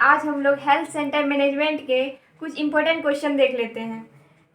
आज हम लोग हेल्थ सेंटर मैनेजमेंट के कुछ इंपॉर्टेंट क्वेश्चन देख लेते हैं।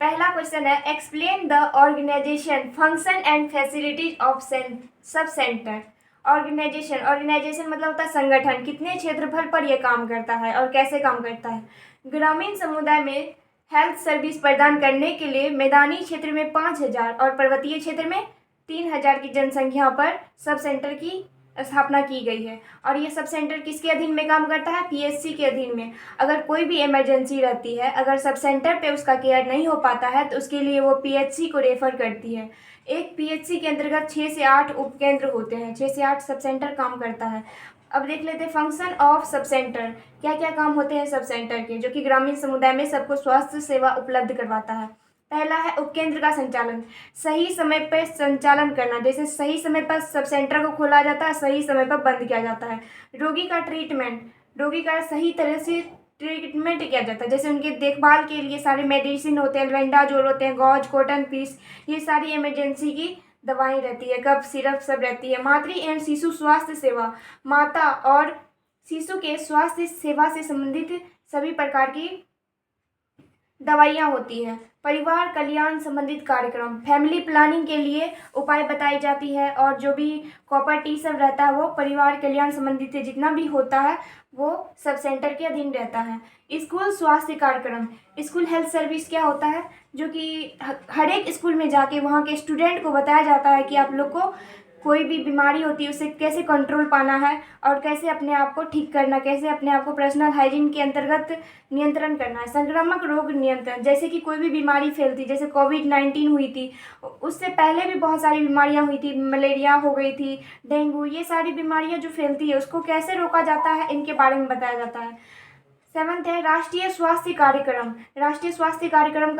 पहला क्वेश्चन है, explain the organisation function and facilities of sub centre. Organisation मतलब होता है संगठन, कितने क्षेत्रफल पर यह काम करता है और कैसे काम करता है। ग्रामीण समुदाय में हेल्थ सर्विस प्रदान करने के लिए मैदानी क्षेत्र में 5,000 और पर्वतीय क्षेत्र में 3,000 की जनसंख्या पर सब सेंटर की स्थापना की गई है। और ये सब सेंटर किसके अधीन में काम करता है? पीएचसी के अधीन में। अगर कोई भी इमरजेंसी रहती है, अगर सब सेंटर पे उसका केयर नहीं हो पाता है तो उसके लिए वो पीएचसी को रेफर करती है। एक पीएचसी के अंतर्गत 6 से 8 उपकेंद्र होते हैं, 6 से 8 सब सेंटर काम करता है। अब देख लेते हैं फंक्शन ऑफ सब सेंटर, क्या क्या काम होते हैं सब सेंटर के, जो कि ग्रामीण समुदाय में सबको स्वास्थ्य सेवा उपलब्ध करवाता है। पहला है उपकेंद्र का संचालन, सही समय पर संचालन करना, जैसे सही समय पर सब सेंटर को खोला जाता है, सही समय पर बंद किया जाता है। रोगी का ट्रीटमेंट, रोगी का सही तरह से ट्रीटमेंट किया जाता है, जैसे उनके देखभाल के लिए सारे मेडिसिन होते हैं, वेंडाजोल होते हैं, गॉज, कॉटन पीस, ये सारी इमरजेंसी की दवाएं रहती है, कफ सिरप सब रहती है। मातृ एवं शिशु स्वास्थ्य सेवा, माता और शिशु के स्वास्थ्य सेवा से संबंधित सभी प्रकार की दवाइयाँ होती हैं। परिवार कल्याण संबंधित कार्यक्रम, फैमिली प्लानिंग के लिए उपाय बताई जाती है, और जो भी प्रॉपर्टी सब रहता है वो परिवार कल्याण संबंधित जितना भी होता है वो सब सेंटर के अधीन रहता है। स्कूल स्वास्थ्य कार्यक्रम, स्कूल हेल्थ सर्विस क्या होता है, जो कि हर एक स्कूल में जाके वहाँ के स्टूडेंट को बताया जाता है कि आप लोग को कोई भी बीमारी होती है उससे कैसे कंट्रोल पाना है और कैसे अपने आप को ठीक करना, कैसे अपने आप को पर्सनल हाइजीन के अंतर्गत नियंत्रण करना है। संक्रामक रोग नियंत्रण, जैसे कि कोई भी बीमारी फैलती, जैसे कोविड-19 हुई थी, उससे पहले भी बहुत सारी बीमारियां हुई थी, मलेरिया हो गई थी, डेंगू, ये सारी बीमारियां जो फैलती है उसको कैसे रोका जाता है इनके बारे में बताया जाता है। 7th है राष्ट्रीय स्वास्थ्य कार्यक्रम। राष्ट्रीय स्वास्थ्य कार्यक्रम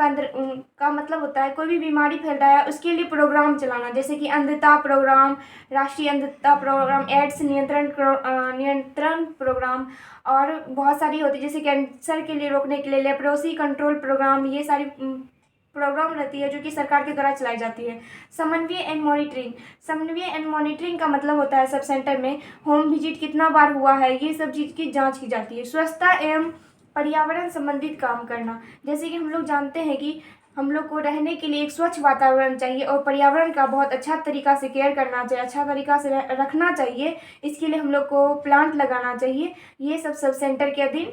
का मतलब होता है कोई भी बीमारी फैल रहा है उसके लिए प्रोग्राम चलाना, जैसे कि अंधता प्रोग्राम, राष्ट्रीय अंधता प्रोग्राम, एड्स नियंत्रण प्रोग्राम, और बहुत सारी होती है, जैसे कैंसर के लिए रोकने के लिए लेप्रोसी कंट्रोल प्रोग्राम, ये सारी प्रोग्राम रहती है जो कि सरकार के द्वारा चलाई जाती है। समन्वय एंड मॉनिटरिंग, समन्वय एंड मॉनिटरिंग का मतलब होता है सब सेंटर में होम विजिट कितना बार हुआ है, ये सब चीज़ की जांच की जाती है। स्वच्छता एवं पर्यावरण संबंधित काम करना, जैसे कि हम लोग जानते हैं कि हम लोग को रहने के लिए एक स्वच्छ वातावरण चाहिए और पर्यावरण का बहुत अच्छा तरीका से केयर करना चाहिए, अच्छा तरीका से रखना चाहिए, इसके लिए हम लोग को प्लांट लगाना चाहिए। ये सब सेंटर के अधीन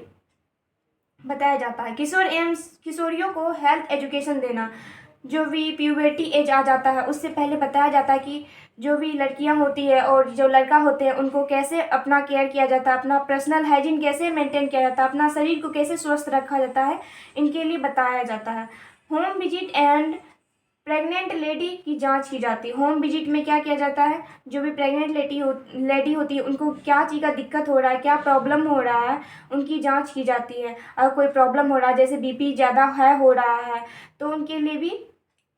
बताया जाता है। किशोर एवं किशोरियों को हेल्थ एजुकेशन देना, जो भी प्यूबर्टी एज आ जाता है उससे पहले बताया जाता है कि जो भी लड़कियां होती है और जो लड़का होते हैं उनको कैसे अपना केयर किया जाता है, अपना पर्सनल हाइजीन कैसे मेंटेन किया जाता है, अपना शरीर को कैसे स्वस्थ रखा जाता है, इनके लिए बताया जाता है। Home visit and pregnant lady की जांच की जाती है। होम विजिट में क्या किया जाता है, जो भी प्रेग्नेंट लेडी होती है उनको क्या चीज़ का दिक्कत हो रहा है, क्या प्रॉब्लम हो रहा है, उनकी जांच की जाती है। अगर कोई प्रॉब्लम हो रहा है, जैसे बीपी ज़्यादा है हो रहा है, तो उनके लिए भी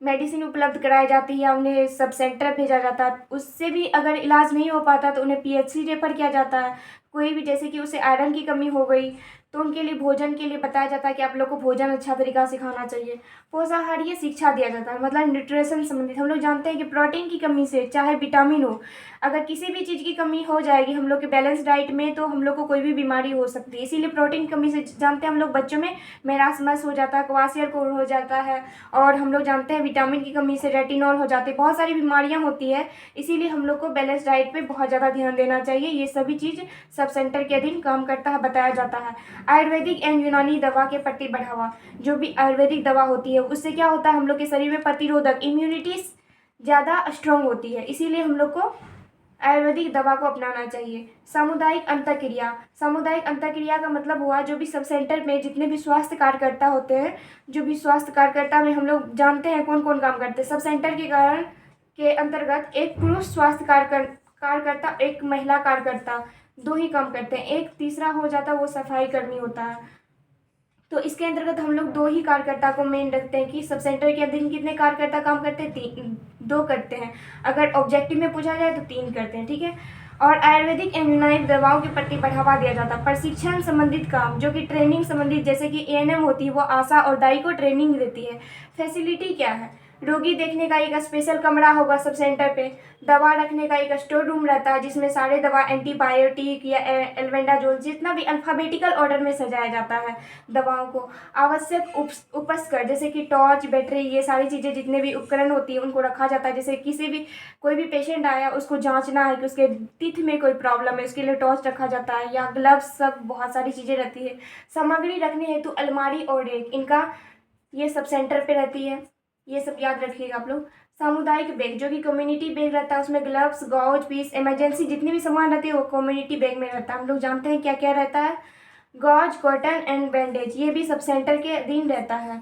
मेडिसिन उपलब्ध कराई जाती है, उन्हें सब सेंटर भेजा जाता है। उससे भी अगर इलाज नहीं हो पाता तो उन्हें पीएचसी रेफर किया जाता है। कोई भी जैसे कि उसे आयरन की कमी हो गई तो उनके लिए भोजन के लिए बताया जाता है कि आप लोग को भोजन अच्छा तरीका से खाना चाहिए। पोषाहारीय शिक्षा दिया जाता है, मतलब न्यूट्रिशन संबंधित। हम लोग जानते हैं कि प्रोटीन की कमी से चाहे विटामिन हो, अगर किसी भी चीज़ की कमी हो जाएगी हम लोग के बैलेंस डाइट में तो हम लोग को कोई भी बीमारी हो सकती है। इसीलिए प्रोटीन कमी से जानते हैं हम लोग बच्चों में मेरास्मस हो जाता है, क्वाशियरकोर हो जाता है, और हम लोग जानते हैं विटामिन की कमी से रेटिनॉल हो जाती है, बहुत सारी बीमारियाँ होती है। इसीलिए हम लोग को बैलेंस डाइट पे बहुत ज़्यादा ध्यान देना चाहिए। ये सभी चीज़ सब सेंटर के अधीन काम करता है, बताया जाता है। आयुर्वेदिक एवं यूनानी दवा के प्रति बढ़ावा, जो भी आयुर्वेदिक दवा होती है उससे क्या होता है हम लोग के शरीर में प्रतिरोधक इम्यूनिटी ज़्यादा स्ट्रांग होती है, इसीलिए हम लोग को आयुर्वेदिक दवा को अपनाना चाहिए। सामुदायिक अंतःक्रिया, सामुदायिक अंतःक्रिया का मतलब हुआ जो भी सब सेंटर में जितने भी स्वास्थ्य कार्यकर्ता होते हैं, जो भी स्वास्थ्य कार्यकर्ता में हम लोग जानते हैं कौन कौन काम करते हैं। सब सेंटर के कारण के अंतर्गत एक पुरुष स्वास्थ्य कार्यकर्ता, एक महिला कार्यकर्ता, 2 ही काम करते हैं। एक तीसरा हो जाता है वो सफाई कर्मी होता है। तो इसके अंतर्गत हम लोग 2 ही कार्यकर्ता को मेन रखते हैं कि सब सेंटर के अधीन कितने कार्यकर्ता काम करते हैं, 2 करते हैं। अगर ऑब्जेक्टिव में पूछा जाए तो 3 करते हैं, ठीक है। और आयुर्वेदिक एवं यूनानी दवाओं के प्रति बढ़ावा दिया जाता है। प्रशिक्षण संबंधित काम, जो कि ट्रेनिंग संबंधित, जैसे कि एएनएम होती है वो आशा और दाई को ट्रेनिंग देती है। फैसिलिटी क्या है, रोगी देखने का एक स्पेशल कमरा होगा सब सेंटर पे। दवा रखने का एक स्टोर रूम रहता है जिसमें सारे दवा एंटीबायोटिक या एल्बेंडाजोल जितना भी अल्फ़ाबेटिकल ऑर्डर में सजाया जाता है दवाओं को। आवश्यक उपस्कर जैसे कि टॉर्च, बैटरी, ये सारी चीज़ें जितने भी उपकरण होती हैं उनको रखा जाता है। जैसे किसी भी कोई भी पेशेंट आया उसको जांचना है कि उसके टीथ में कोई प्रॉब्लम है, उसके लिए टॉर्च रखा जाता है, या ग्लव्स, सब बहुत सारी चीज़ें रहती है। सामग्री रखने हेतु अलमारी और रेक, इनका ये सब सेंटर पे रहती है। ये सब याद रखिएगा आप लोग। सामुदायिक बैग जो कि कम्युनिटी बैग रहता है, उसमें ग्लव्स, गॉज, पीस, इमरजेंसी जितनी भी सामान रहती है वो कम्युनिटी बैग में रहता है। हम लोग जानते हैं क्या क्या रहता है, गॉज, कॉटन एंड बैंडेज, ये भी सब सेंटर के अधीन रहता है।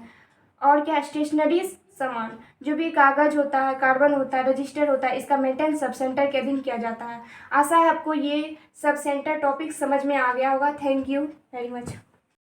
और क्या, स्टेशनरी सामान जो भी कागज होता है, कार्बन होता है, रजिस्टर होता है, इसका मेंटेन सब सेंटर के अधीन किया जाता है। आशा है आपको ये सब सेंटर टॉपिक समझ में आ गया होगा। Thank you very much.